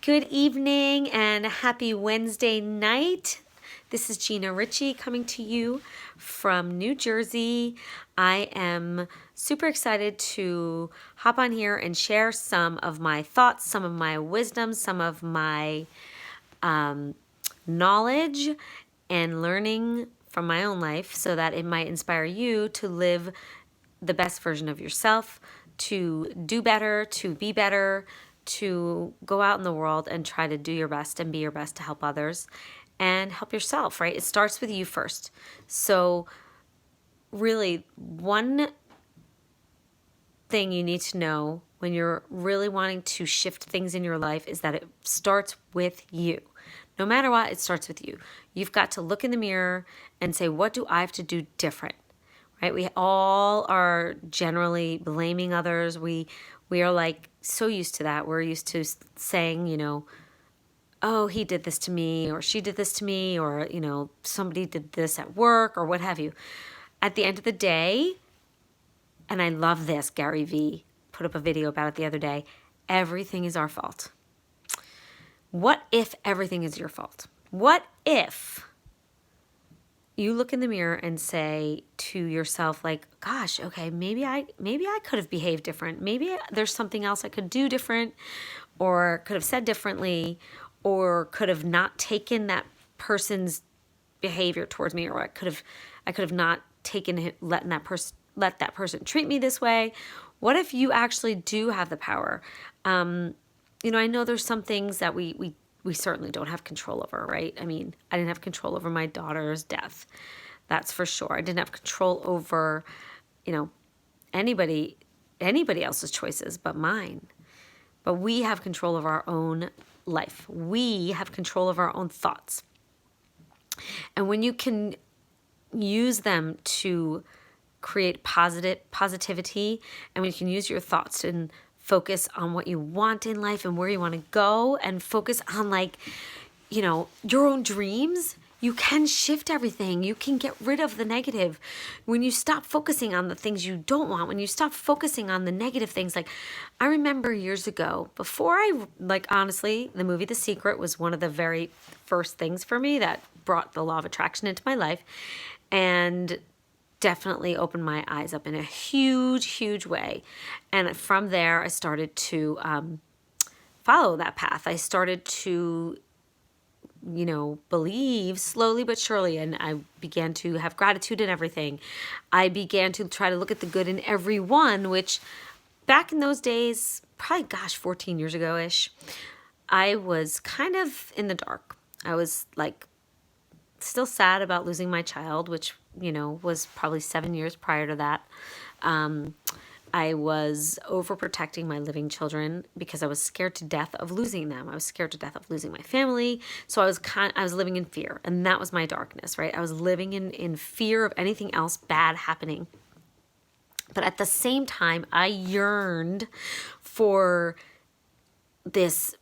Good evening and happy Wednesday night. This is Gina Ritchie coming to you from New Jersey. I am super excited to hop on here and share some of my thoughts, some of my wisdom, some of my knowledge and learning from my own life so that it might inspire you to live the best version of yourself, to do better, to be better, to go out in the world and try to do your best and be your best to help others and help yourself, right? It starts with you first. So really, one thing you need to know when you're really wanting to shift things in your life is that it starts with you. No matter what, it starts with you. You've got to look in the mirror and say, what do I have to do different? Right? We all are generally blaming others. We are like so used to that. We're used to saying, oh, he did this to me, or she did this to me, or, somebody did this at work, or what have you. At the end of the day, and I love this, Gary Vee put up a video about it the other day, everything is our fault. What if everything is your fault? What if you look in the mirror and say to yourself, like, gosh, okay, maybe I could have behaved different. Maybe there's something else I could do different, or could have said differently, or could have not taken that person's behavior towards me, or I could have not taken it, let that person treat me this way. What if you actually do have the power? I know there's some things that we certainly don't have control over, right? I mean, I didn't have control over my daughter's death. That's for sure. I didn't have control over, anybody else's choices but mine. But we have control of our own life. We have control of our own thoughts. And when you can use them to create positivity, and when you can use your thoughts and focus on what you want in life and where you want to go, and focus on your own dreams, you can shift everything. You can get rid of the negative. When you stop focusing on the things you don't want, when you stop focusing on the negative things, like I remember years ago, before honestly, the movie The Secret was one of the very first things for me that brought the law of attraction into my life, and definitely opened my eyes up in a huge, huge way. And from there, I started to follow that path. I started to, believe slowly but surely. And I began to have gratitude in everything. I began to try to look at the good in everyone, which back in those days, probably, 14 years ago-ish, I was kind of in the dark. I was still sad about losing my child, which, was probably 7 years prior to that. I was overprotecting my living children because I was scared to death of losing them. I was scared to death of losing my family. So I was living in fear, and that was my darkness, right? I was living in fear of anything else bad happening. But at the same time, I yearned for this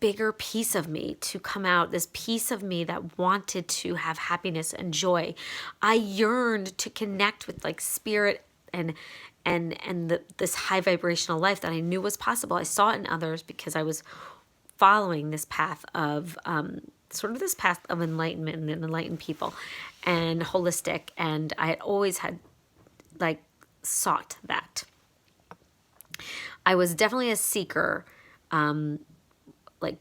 bigger piece of me to come out, this piece of me that wanted to have happiness and joy. I yearned to connect with spirit and this high vibrational life that I knew was possible. I saw it in others because I was following this path of this path of enlightenment and enlightened people and holistic, and I had always had sought that. I was definitely a seeker,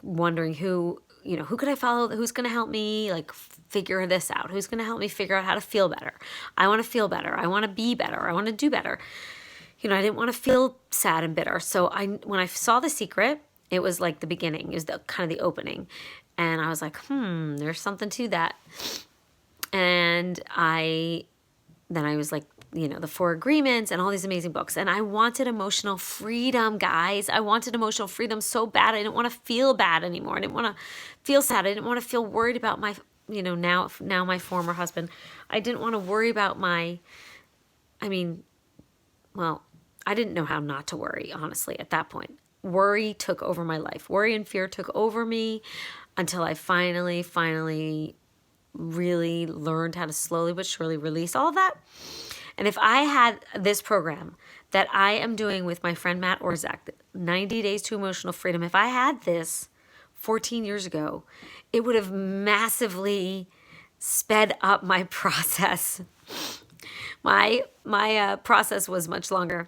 wondering who could I follow, who's going to help me figure this out, who's going to help me figure out how to feel better. I want to feel better. I want to be better. I want to do better. I didn't want to feel sad and bitter. So when I saw The Secret, it was the beginning. It was the kind of the opening. And I was like, there's something to that. And then I was the 4 Agreements and all these amazing books. And I wanted emotional freedom, guys. I wanted emotional freedom so bad. I didn't want to feel bad anymore. I didn't want to feel sad. I didn't want to feel worried about my, now my former husband. I didn't want to worry about I didn't know how not to worry, honestly, at that point. Worry took over my life. Worry and fear took over me until I finally really learned how to slowly but surely release all of that. And if I had this program that I am doing with my friend Matt Orzak, 90 Days to Emotional Freedom, if I had this 14 years ago, it would have massively sped up my process. My process was much longer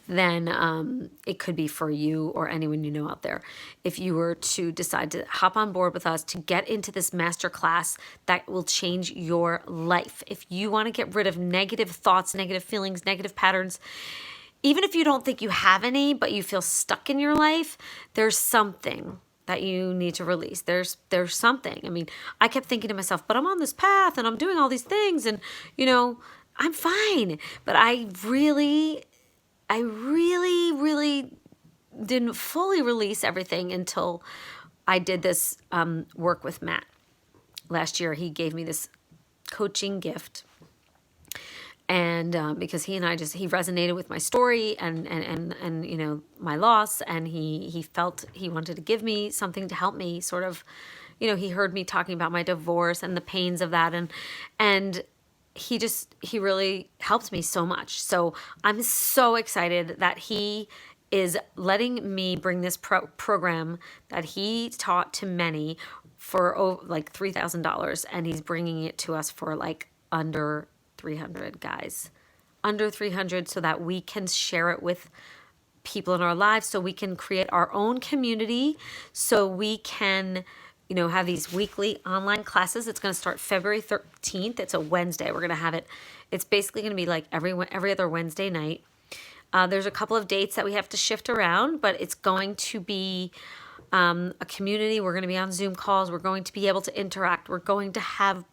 than it could be for you or anyone you know out there. If you were to decide to hop on board with us to get into this masterclass that will change your life. If you want to get rid of negative thoughts, negative feelings, negative patterns, even if you don't think you have any, but you feel stuck in your life, there's something that you need to release. There's something. I mean, I kept thinking to myself, but I'm on this path and I'm doing all these things and, I'm fine. But I really didn't fully release everything until I did this work with Matt. Last year, he gave me this coaching gift. And because he resonated with my story and my loss, and he felt he wanted to give me something to help me sort of, he heard me talking about my divorce and the pains of that, and he really helped me so much. So I'm so excited that he is letting me bring this program that he taught to many for like $3,000, and he's bringing it to us for like under 300, guys, under 300, so that we can share it with people in our lives, so we can create our own community, so we can have these weekly online classes. It's going to start February 13th. It's a Wednesday. We're going to have it. It's basically going to be like every other Wednesday night. There's a couple of dates that we have to shift around, but it's going to be a community. We're going to be on Zoom calls. We're going to be able to interact. We're going to have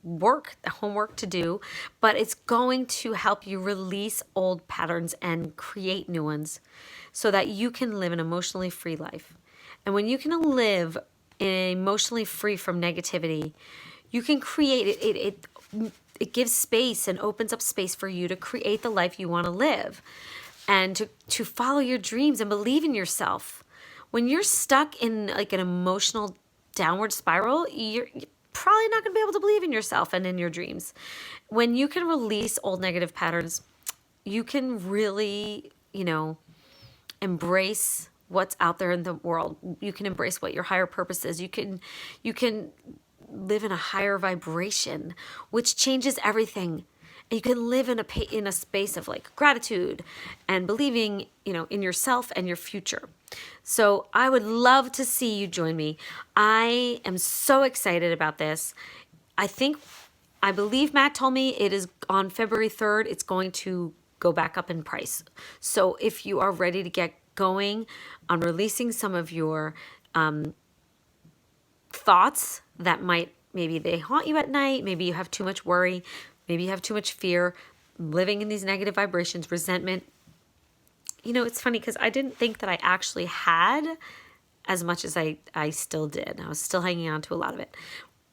homework to do, but it's going to help you release old patterns and create new ones so that you can live an emotionally free life. And when you can live emotionally free from negativity, you can create it gives space and opens up space for you to create the life you want to live and to follow your dreams and believe in yourself. When you're stuck in like an emotional downward spiral, you're probably not going to be able to believe in yourself and in your dreams. When you can release old negative patterns, you can really, embrace what's out there in the world. You can embrace what your higher purpose is. You can live in a higher vibration, which changes everything. And you can live in a space of like gratitude and believing, in yourself and your future. So I would love to see you join me. I am so excited about this. I believe Matt told me it is on February 3rd. It's going to go back up in price. So if you are ready to get going on releasing some of your thoughts that maybe they haunt you at night, maybe you have too much worry, maybe you have too much fear, living in these negative vibrations, resentment. It's funny because I didn't think that I actually had as much as I still did. I was still hanging on to a lot of it.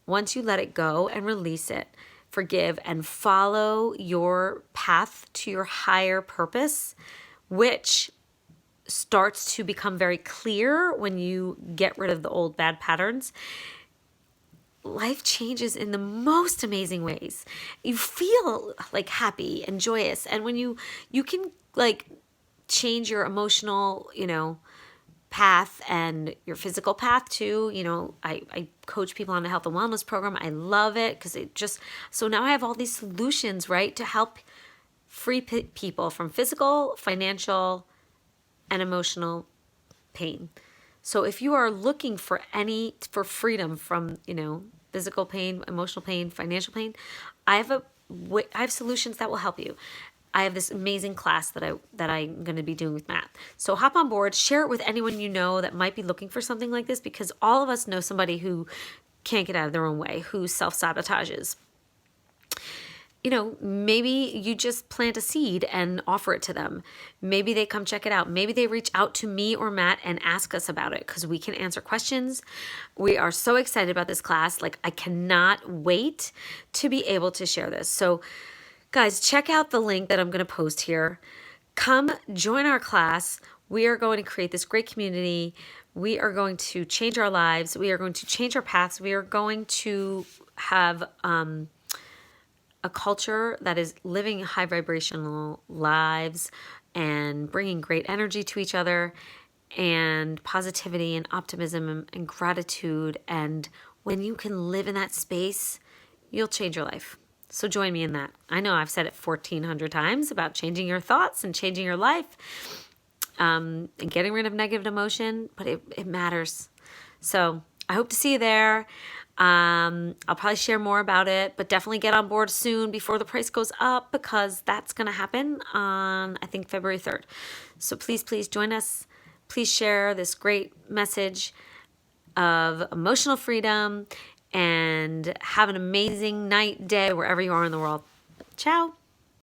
Once you let it go and release it, forgive, and follow your path to your higher purpose, which starts to become very clear when you get rid of the old bad patterns, life changes in the most amazing ways. You feel like happy and joyous. And when you can like change your emotional, path and your physical path too. I coach people on a health and wellness program. I love it because so now I have all these solutions, right, to help free people from physical, financial, and emotional pain. So if you are looking for freedom from, physical pain, emotional pain, financial pain, I have solutions that will help you. I have this amazing class that I'm going to be doing with Matt. So hop on board, share it with anyone you know that might be looking for something like this, because all of us know somebody who can't get out of their own way, who self-sabotages. Maybe you just plant a seed and offer it to them. Maybe they come check it out. Maybe they reach out to me or Matt and ask us about it because we can answer questions. We are so excited about this class. Like, I cannot wait to be able to share this. So guys, check out the link that I'm going to post here. Come join our class. We are going to create this great community. We are going to change our lives. We are going to change our paths. We are going to have a culture that is living high vibrational lives and bringing great energy to each other. and positivity and optimism and gratitude. And when you can live in that space, you'll change your life. So join me in that. I know I've said it 1,400 times about changing your thoughts and changing your life, and getting rid of negative emotion, but it matters. So I hope to see you there. I'll probably share more about it, but definitely get on board soon before the price goes up, because that's going to happen on, I think, February 3rd. So please, please join us. Please share this great message of emotional freedom, and have an amazing night, day, wherever you are in the world. Ciao.